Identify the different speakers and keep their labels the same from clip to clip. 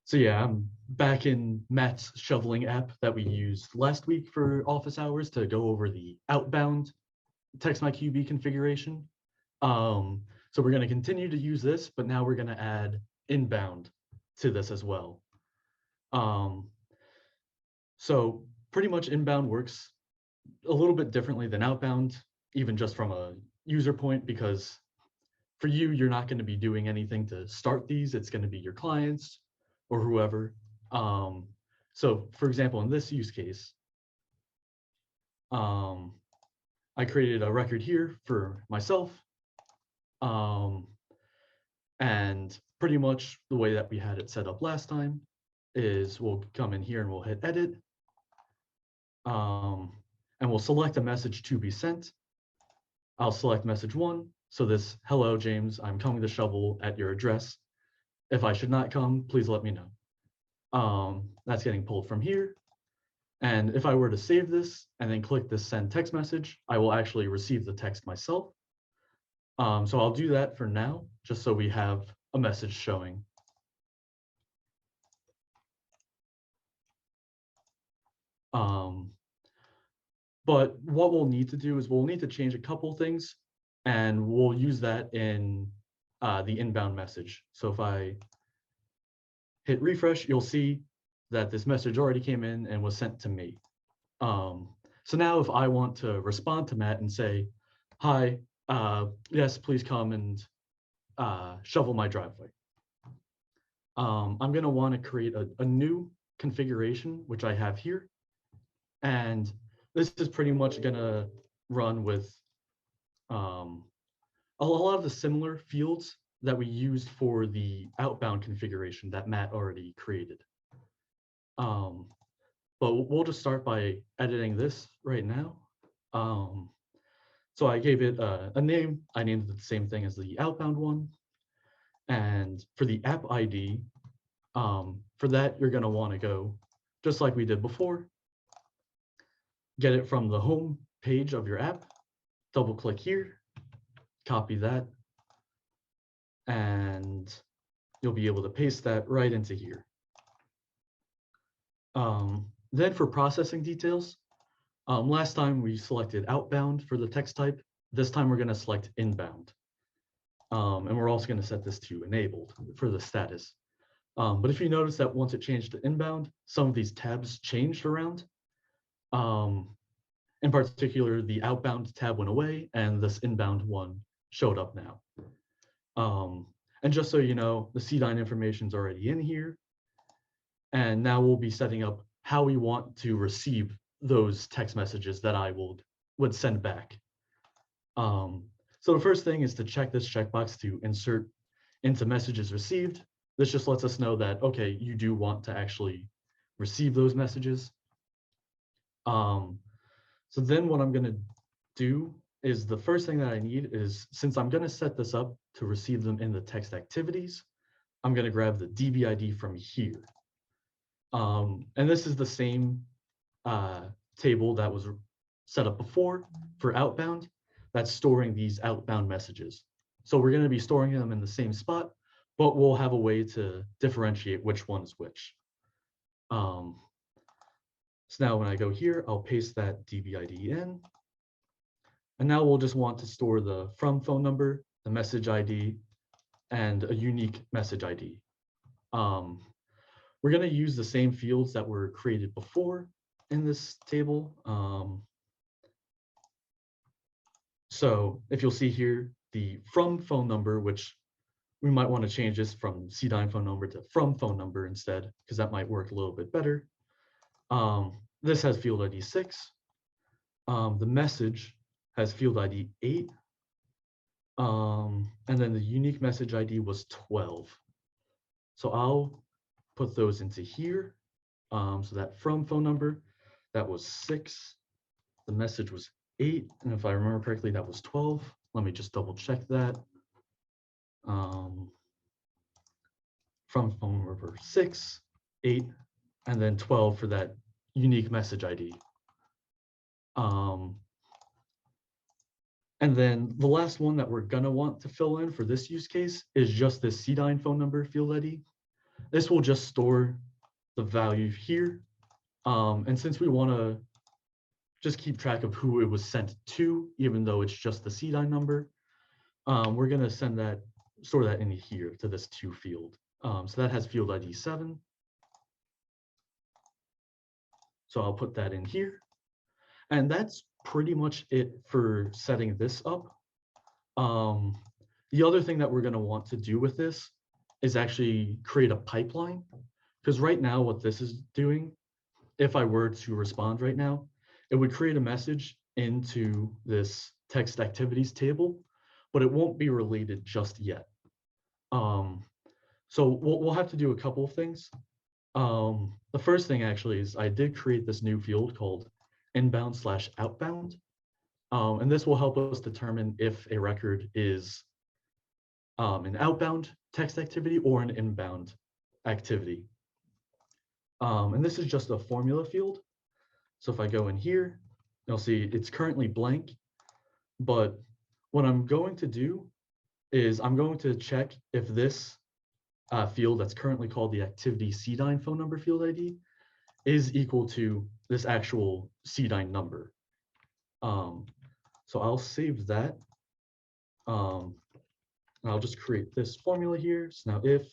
Speaker 1: So yeah, I'm back in Matt's shoveling app that we used last week for office hours to go over the outbound text my QB configuration. So we're going to continue to use this, but now we're going to add inbound to this as well. So pretty much inbound works a little bit differently than outbound, even just from a user point, because for you, you're not going to be doing anything to start these. It's going to be your clients or whoever. So for example, in this use case, I created a record here for myself. And pretty much the way that we had it set up last time is we'll come in here and we'll hit edit. And we'll select a message to be sent. I'll select message 1. So this, hello, James, I'm coming to shovel at your address. If I should not come, please let me know. That's getting pulled from here. And if I were to save this and then click this send text message, I will actually receive the text myself. So I'll do that for now, just so we have a message showing. But what we'll need to do is we'll need to change a couple things, and we'll use that in the inbound message. So if I hit refresh, you'll see that this message already came in and was sent to me. So now if I want to respond to Matt and say, hi, yes, please come and shovel my driveway. I'm going to want to create a new configuration, which I have here. And this is pretty much going to run with a lot of the similar fields that we used for the outbound configuration that Matt already created. But we'll just start by editing this right now. So I gave it a name. I named it the same thing as the outbound one. And for the app ID, for that, you're going to want to go just like we did before. Get it from the home page of your app, double click here, copy that, and you'll be able to paste that right into here. Then for processing details, last time we selected outbound for the text type. This time we're going to select inbound. And we're also going to set this to enabled for the status. But if you notice that once it changed to inbound, some of these tabs changed around. In particular, the outbound tab went away and this inbound one showed up now. And just so you know, the CDINE information is already in here. And now we'll be setting up how we want to receive those text messages that I would send back. So the first thing is to check this checkbox to insert into messages received. This just lets us know that, okay, you do want to actually receive those messages. So then what I'm going to do is the first thing that I need is, since I'm going to set this up to receive them in the text activities, I'm going to grab the DB ID from here. And this is the same table that was set up before for outbound that's storing these outbound messages. So we're going to be storing them in the same spot, but we'll have a way to differentiate which one is which. So now when I go here, I'll paste that DB ID in. And now we'll just want to store the from phone number, the message ID, and a unique message ID. We're going to use the same fields that were created before in this table. So if you'll see here, the from phone number, which we might want to change this from CDINE phone number to from phone number instead, because that might work a little bit better. This has field ID 6. The message has field ID 8. And then the unique message ID was 12. So I'll put those into here. So that from phone number, that was 6. The message was 8. And if I remember correctly, that was 12. Let me just double check that. From phone number 6, 8, and then 12 for that unique message ID. And then the last one that we're gonna want to fill in for this use case is just this CDINE phone number field ID. This will just store the value here. And since we want to just keep track of who it was sent to, even though it's just the CDINE number, we're going to store that in here to this to field. So that has field ID 7. So I'll put that in here. And that's pretty much it for setting this up. The other thing that we're going to want to do with this is actually create a pipeline. Because right now what this is doing, if I were to respond right now, it would create a message into this text activities table, but it won't be related just yet. So we'll have to do a couple of things. The first thing actually is I did create this new field called inbound/outbound. And this will help us determine if a record is an outbound text activity or an inbound activity. And this is just a formula field. So if I go in here, you'll see it's currently blank. But what I'm going to do is I'm going to check if this field that's currently called the activity CDINE phone number field ID is equal to this actual CDINE number. So I'll save that. I'll just create this formula here. So now if,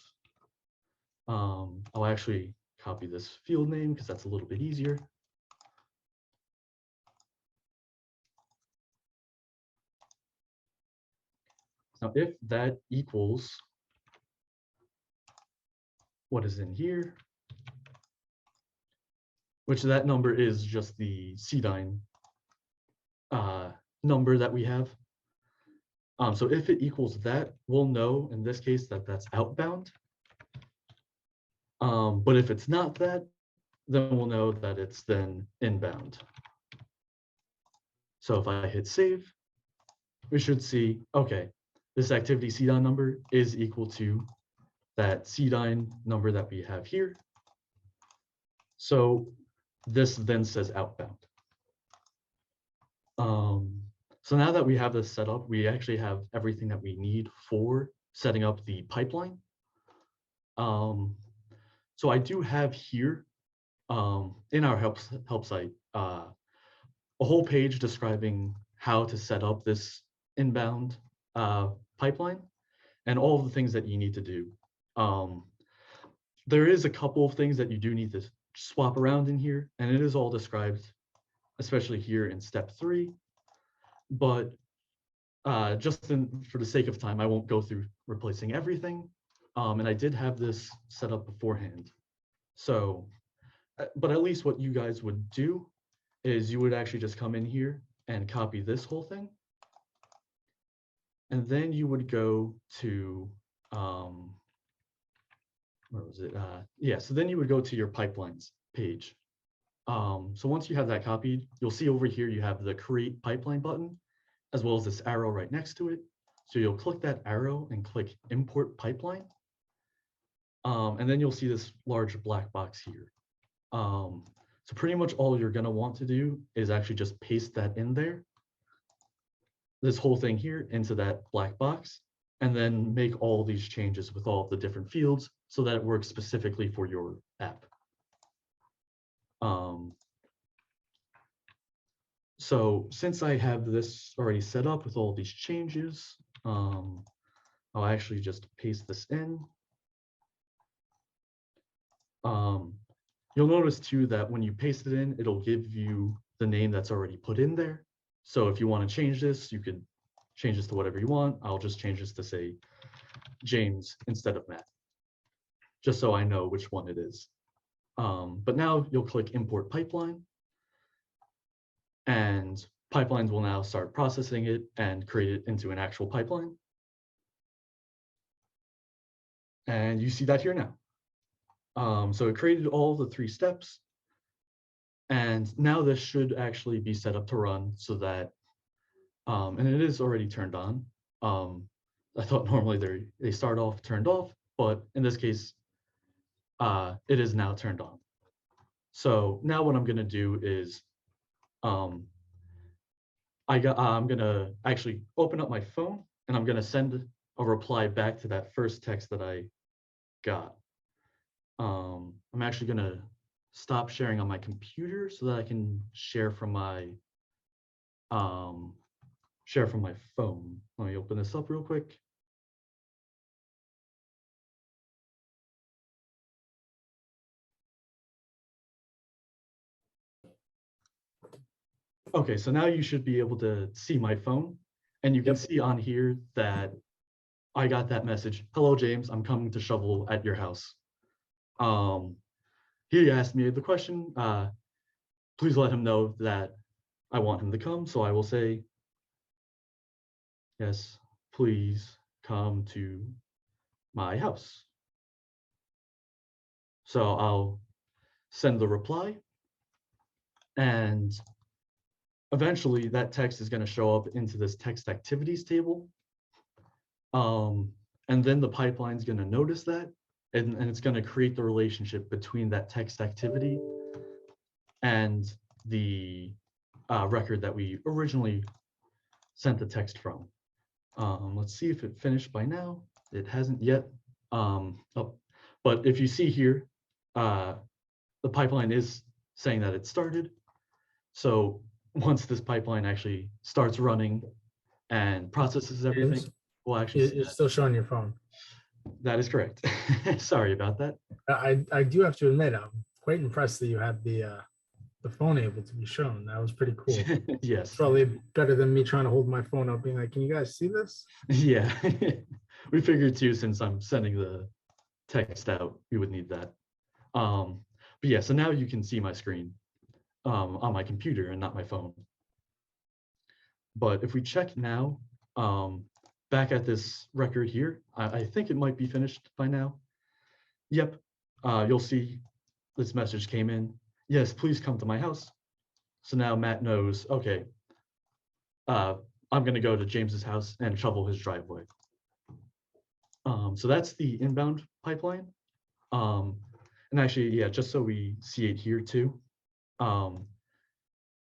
Speaker 1: I'll actually copy this field name because that's a little bit easier. Now if that equals what is in here, which that number is just the CDINE number that we have. So if it equals that, we'll know in this case that that's outbound. But if it's not that, then we'll know that it's then inbound. So if I hit save, we should see, okay, this activity CDINE number is equal to that CDINE number that we have here. So this then says outbound. So now that we have this set up, we actually have everything that we need for setting up the pipeline. So I do have here in our help site a whole page describing how to set up this inbound pipeline and all of the things that you need to do. There is a couple of things that you do need to swap around in here, and it is all described, especially here in step 3. But just for the sake of time, I won't go through replacing everything. And I did have this set up beforehand. So, but at least what you guys would do is you would actually just come in here and copy this whole thing. And then you would go to, where was it? Yeah, so then you would go to your pipelines page. So once you have that copied, you'll see over here you have the create pipeline button, as well as this arrow right next to it. So you'll click that arrow and click import pipeline. And then you'll see this large black box here. So pretty much all you're gonna want to do is actually just paste that in there, this whole thing here into that black box, and then make all these changes with all of the different fields so that it works specifically for your app. So since I have this already set up with all these changes, I'll actually just paste this in. You'll notice too that when you paste it in, it'll give you the name that's already put in there. So if you want to change this, you could change this to whatever you want. I'll just change this to say James instead of Matt, just so I know which one it is. But now you'll click import pipeline, and pipelines will now start processing it and create it into an actual pipeline. And you see that here now. So it created all the 3 steps. And now this should actually be set up to run so that, and it is already turned on. I thought normally they start off turned off, but in this case, it is now turned on. So now what I'm gonna do is, I'm gonna actually open up my phone and I'm gonna send a reply back to that first text that I got. I'm actually gonna stop sharing on my computer so that I can share from my phone. Let me open this up real quick. Okay, so now you should be able to see my phone, and you can see on here that I got that message. Hello, James, I'm coming to shovel at your house. He asked me the question, please let him know that I want him to come. So I will say, yes, please come to my house. So I'll send the reply, and eventually that text is going to show up into this text activities table. And then the pipeline is going to notice that, and it's going to create the relationship between that text activity and the record that we originally sent the text from. Let's see if it finished by now. It hasn't yet. But if you see here, the pipeline is saying that it started. So once this pipeline actually starts running and processes everything, we'll actually
Speaker 2: You're still showing your phone.
Speaker 1: That is correct. Sorry about that.
Speaker 2: I do have to admit, I'm quite impressed that you had the phone able to be shown. That was pretty cool.
Speaker 1: Yes.
Speaker 2: It's probably better than me trying to hold my phone up being like, can you guys see this?
Speaker 1: Yeah. We figured too, since I'm sending the text out, we would need that. But yeah, so now you can see my screen on my computer and not my phone. But if we check now, back at this record here, I think it might be finished by now. Yep, you'll see this message came in. Yes, please come to my house. So now Matt knows, okay, I'm gonna go to James's house and shovel his driveway. So that's the inbound pipeline. And actually, yeah, just so we see it here too,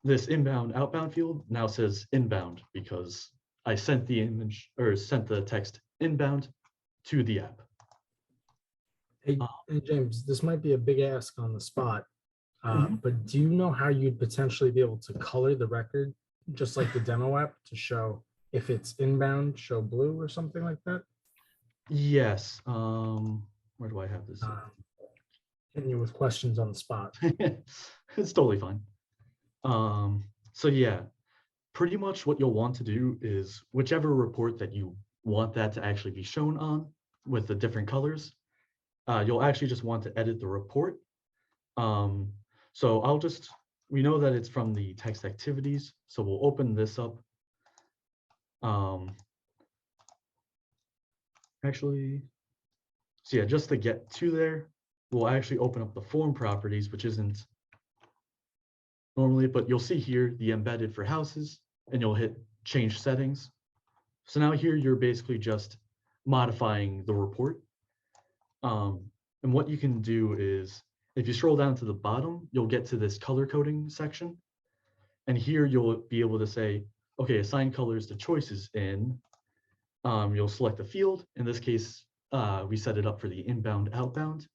Speaker 1: this inbound outbound field now says inbound because I sent the image or sent the text inbound to the app.
Speaker 2: Hey, James, this might be a big ask on the spot, but do you know how you'd potentially be able to color the record, just like the demo app, to show if it's inbound, show blue or something like that?
Speaker 1: Yes. Where do I have this?
Speaker 2: Hitting you with questions on the spot.
Speaker 1: It's totally fine. So yeah, pretty much what you'll want to do is whichever report that you want that to actually be shown on with the different colors, you'll actually just want to edit the report. So we know that it's from the text activities, so we'll open this up. Actually, so yeah, just to get to there, we'll actually open up the form properties, which isn't normally, but you'll see here the embedded for houses, and you'll hit change settings. So now here you're basically just modifying the report. And what you can do is, if you scroll down to the bottom, you'll get to this color coding section. And here you'll be able to say, okay, assign colors to choices in. You'll select a field. In this case, we set it up for the inbound outbound.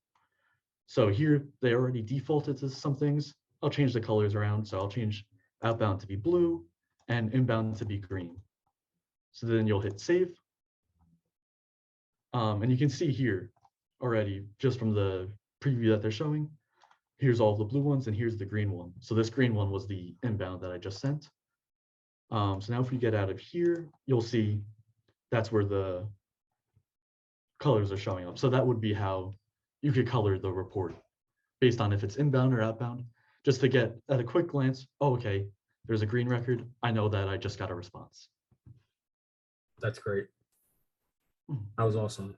Speaker 1: So here they already defaulted to some things. I'll change the colors around. So I'll change outbound to be blue and inbound to be green. So then you'll hit save. And you can see here already, just from the preview that they're showing, here's all the blue ones and here's the green one. So this green one was the inbound that I just sent. So now if we get out of here, you'll see that's where the colors are showing up. So that would be how you could color the report based on if it's inbound or outbound, just to get at a quick glance, oh, okay, there's a green record. I know that I just got a response.
Speaker 2: That's great. That was awesome.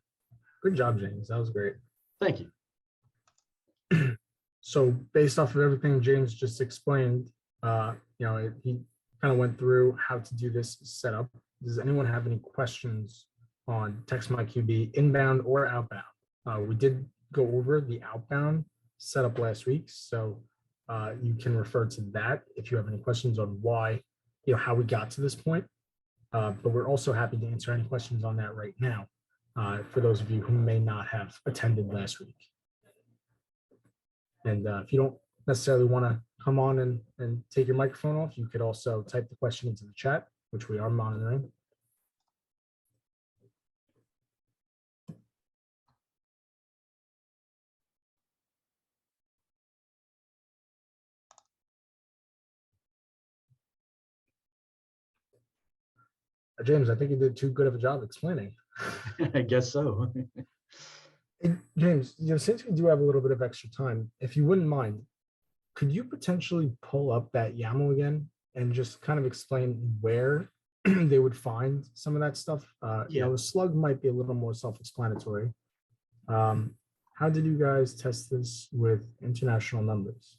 Speaker 2: Good job, James. That was great.
Speaker 1: Thank you.
Speaker 2: So based off of everything James just explained, he kind of went through how to do this setup. Does anyone have any questions on TextMyQB inbound or outbound? We did go over the outbound setup last week, so you can refer to that if you have any questions on why, how we got to this point. But we're also happy to answer any questions on that right now for those of you who may not have attended last week. And if you don't necessarily want to come on and take your microphone off, you could also type the question into the chat, which we are monitoring. James, I think you did too good of a job explaining.
Speaker 1: I guess so.
Speaker 2: Hey, James, since we do have a little bit of extra time, if you wouldn't mind, could you potentially pull up that YAML again and just kind of explain where they would find some of that stuff?
Speaker 1: Yeah.
Speaker 2: The slug might be a little more self-explanatory. How did you guys test this with international numbers?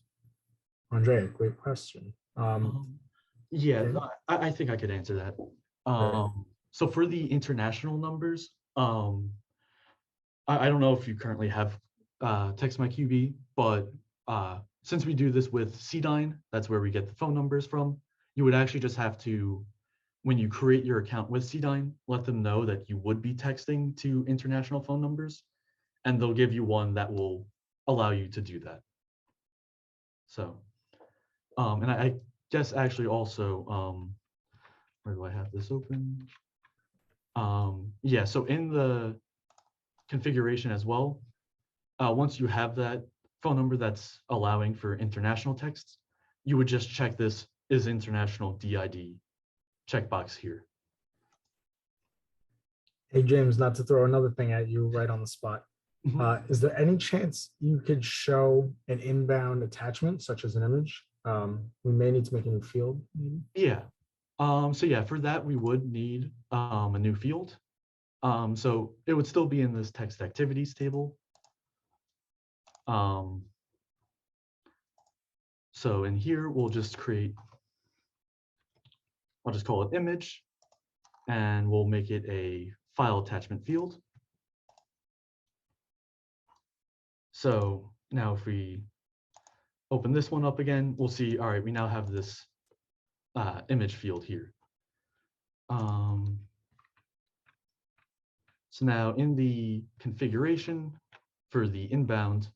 Speaker 2: Andrea, great question.
Speaker 1: Yeah,
Speaker 2: James?
Speaker 1: I think I could answer that.
Speaker 2: Right.
Speaker 1: So for the international numbers, I don't know if you currently have TextMyQB, but since we do this with CDINE, that's where we get the phone numbers from. You would actually just have to, when you create your account with CDINE, let them know that you would be texting to international phone numbers, and they'll give you one that will allow you to do that. So, and I guess actually also, where do I have this open? Yeah, so in the configuration as well, once you have that phone number that's allowing for international texts, you would just check this is international DID checkbox here.
Speaker 2: Hey, James, not to throw another thing at you right on the spot. Is there any chance you could show an inbound attachment, such as an image? We may need to make a new field. Maybe.
Speaker 1: Yeah. So yeah, for that, we would need a new field. So it would still be in this text activities table. So in here, we'll just create, I'll just call it image, and we'll make it a file attachment field. So now if we open this one up again, we'll see, all right, we now have this image field here. So now in the configuration for the inbound,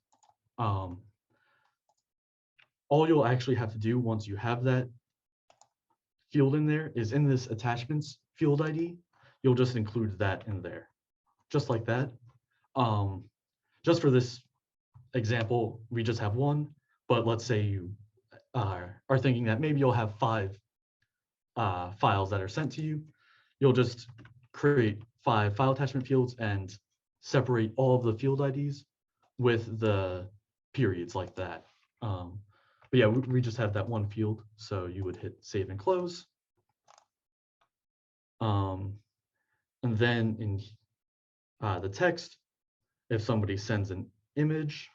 Speaker 1: all you'll actually have to do once you have that field in there is in this attachments field ID, you'll just include that in there, just like that. Just for this example, we just have one, but let's say you are thinking that maybe you'll have 5 files that are sent to you. You'll just create 5 file attachment fields and separate all of the field IDs with the periods like that. But yeah, we just have that one field, so you would hit save and close. And then in the text, if somebody sends an image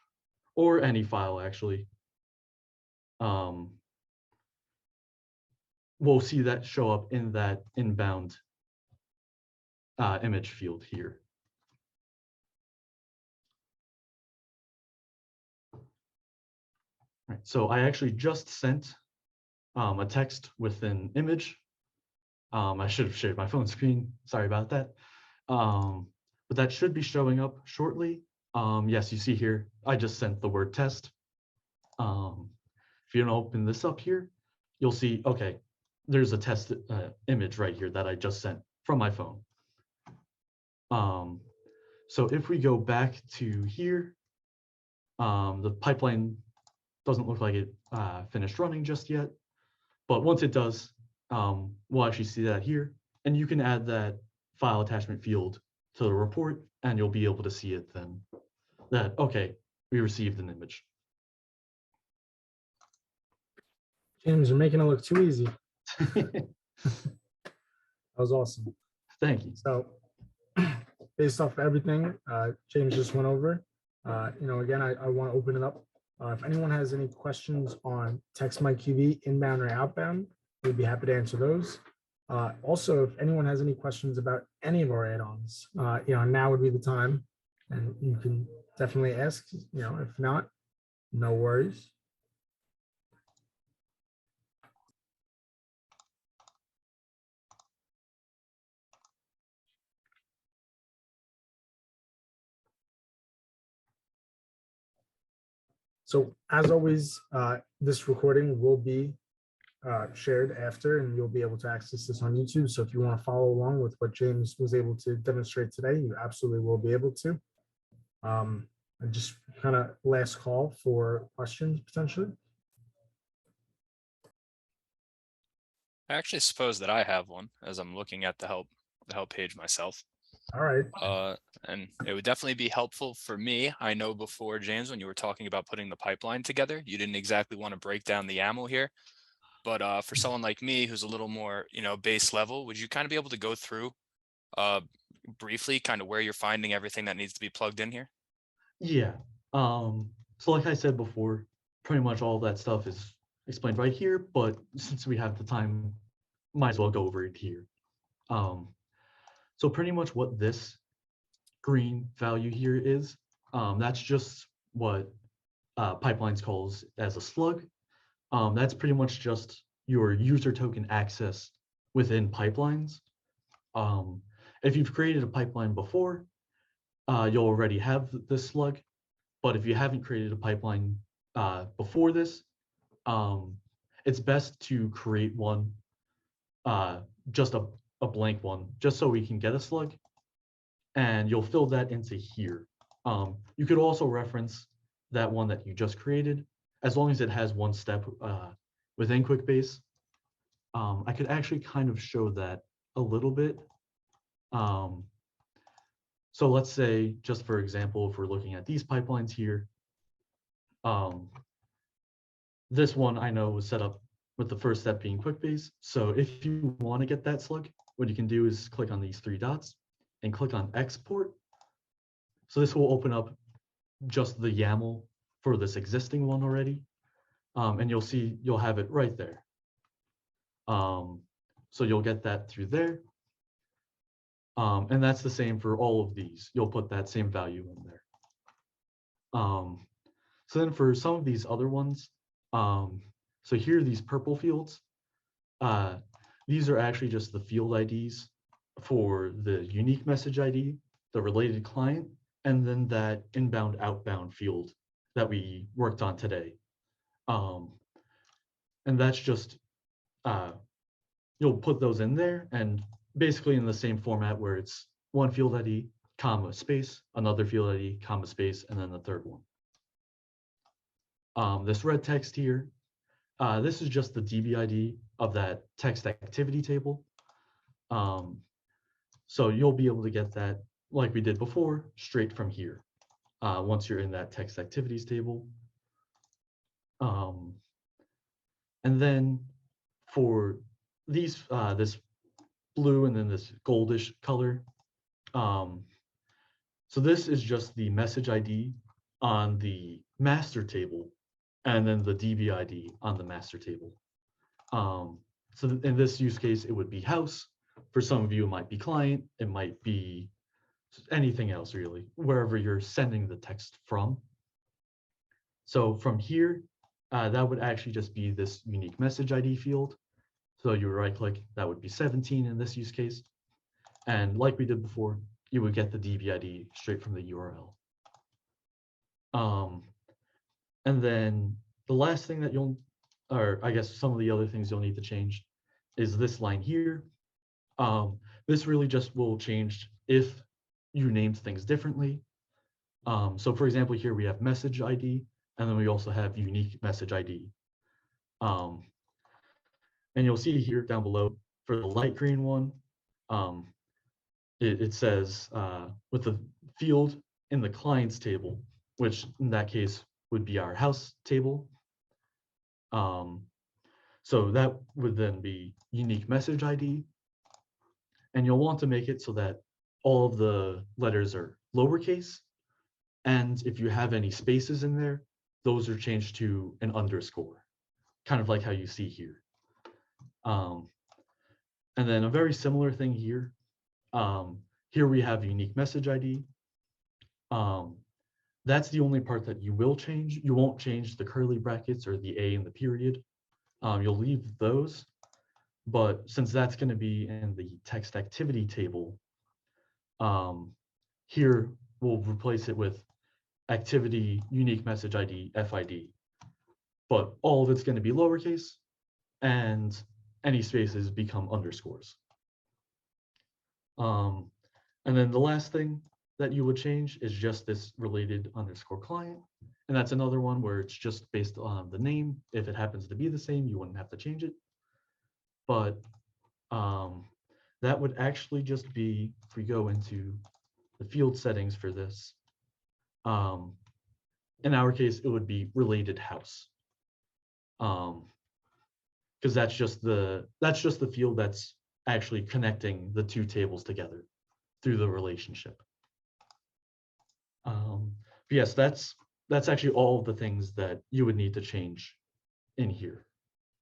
Speaker 1: or any file actually, we'll see that show up in that inbound image field here. Right, so I actually just sent a text with an image. I should have shared my phone screen. Sorry about that. But that should be showing up shortly. Yes, you see here, I just sent the word test. If you don't open this up here, you'll see, okay, there's a test image right here that I just sent from my phone. So if we go back to here, the pipeline doesn't look like it finished running just yet, but once it does, we'll actually see that here, and you can add that file attachment field to the report, and you'll be able to see it then that, okay, we received an image.
Speaker 2: James, you're making it look too easy. That was awesome.
Speaker 1: Thank you.
Speaker 2: So based off everything James just went over, again, I want to open it up. If anyone has any questions on TextMyQB inbound or outbound, we'd be happy to answer those. Also, if anyone has any questions about any of our add-ons, now would be the time, and you can definitely ask. If not, no worries. So as always, this recording will be shared after, and you'll be able to access this on YouTube. So if you want to follow along with what James was able to demonstrate today, you absolutely will be able to. And just kind of last call for questions potentially.
Speaker 3: I actually suppose that I have one as I'm looking at the help page myself.
Speaker 2: All right.
Speaker 3: And it would definitely be helpful for me. I know before, James, when you were talking about putting the pipeline together, you didn't exactly want to break down the YAML here. But for someone like me who's a little more, base level, would you kind of be able to go through briefly kind of where you're finding everything that needs to be plugged in here?
Speaker 1: Yeah. So like I said before, pretty much all that stuff is explained right here, but since we have the time, might as well go over it here. So pretty much what this green value here is, that's just what Pipelines calls as a slug. That's pretty much just your user token access within pipelines. If you've created a pipeline before, you'll already have this slug. But if you haven't created a pipeline before this, it's best to create one, just a blank one, just so we can get a slug. And you'll fill that into here. You could also reference that one that you just created, as long as it has one step within Quickbase. I could actually kind of show that a little bit. So let's say, just for example, if we're looking at these pipelines here, this one I know was set up with the first step being Quickbase. So if you want to get that slug, what you can do is click on these three dots and click on export. So this will open up just the YAML for this existing one already. And you'll see you'll have it right there. So you'll get that through there. And that's the same for all of these. You'll put that same value in there. So then for some of these other ones, so here, these purple fields, these are actually just the field IDs for the unique message ID, the related client, and then that inbound outbound field that we worked on today. And that's just, you'll put those in there and basically in the same format where it's one field ID, comma, space, another field ID, comma, space, and then the third one. This red text here, this is just the DB ID of that text activity table. So you'll be able to get that, like we did before, straight from here, once you're in that text activities table. And then for these, this blue and then this goldish color, so this is just the message ID on the master table, and then the DB ID on the master table. So in this use case, it would be house. For some of you, it might be client. It might be anything else, really, wherever you're sending the text from. So from here, that would actually just be this unique message ID field. So you right click, that would be 17 in this use case. And like we did before, you would get the DB ID straight from the URL. And then the last thing that you'll, or I guess some of the other things you'll need to change is this line here. This really just will change if you named things differently. So for example, here we have message ID, and then we also have unique message ID. And you'll see here down below for the light green one, it says with the field in the clients table, which in that case would be our house table. So that would then be unique message ID. And you'll want to make it so that all of the letters are lowercase. And if you have any spaces in there, those are changed to an underscore, kind of like how you see here. And then a very similar thing here. Here we have unique message ID. That's the only part that you will change. You won't change the curly brackets or the A and the period. You'll leave those. But since that's going to be in the text activity table, here we'll replace it with activity, unique message ID, FID, but all of it's going to be lowercase, and any spaces become underscores. And then the last thing that you would change is just this related underscore client. And that's another one where it's just based on the name. If it happens to be the same, you wouldn't have to change it. But that would actually just be, if we go into the field settings for this, in our case, it would be related house. Because that's just the field that's actually connecting the two tables together through the relationship. But yes, that's actually all of the things that you would need to change in here.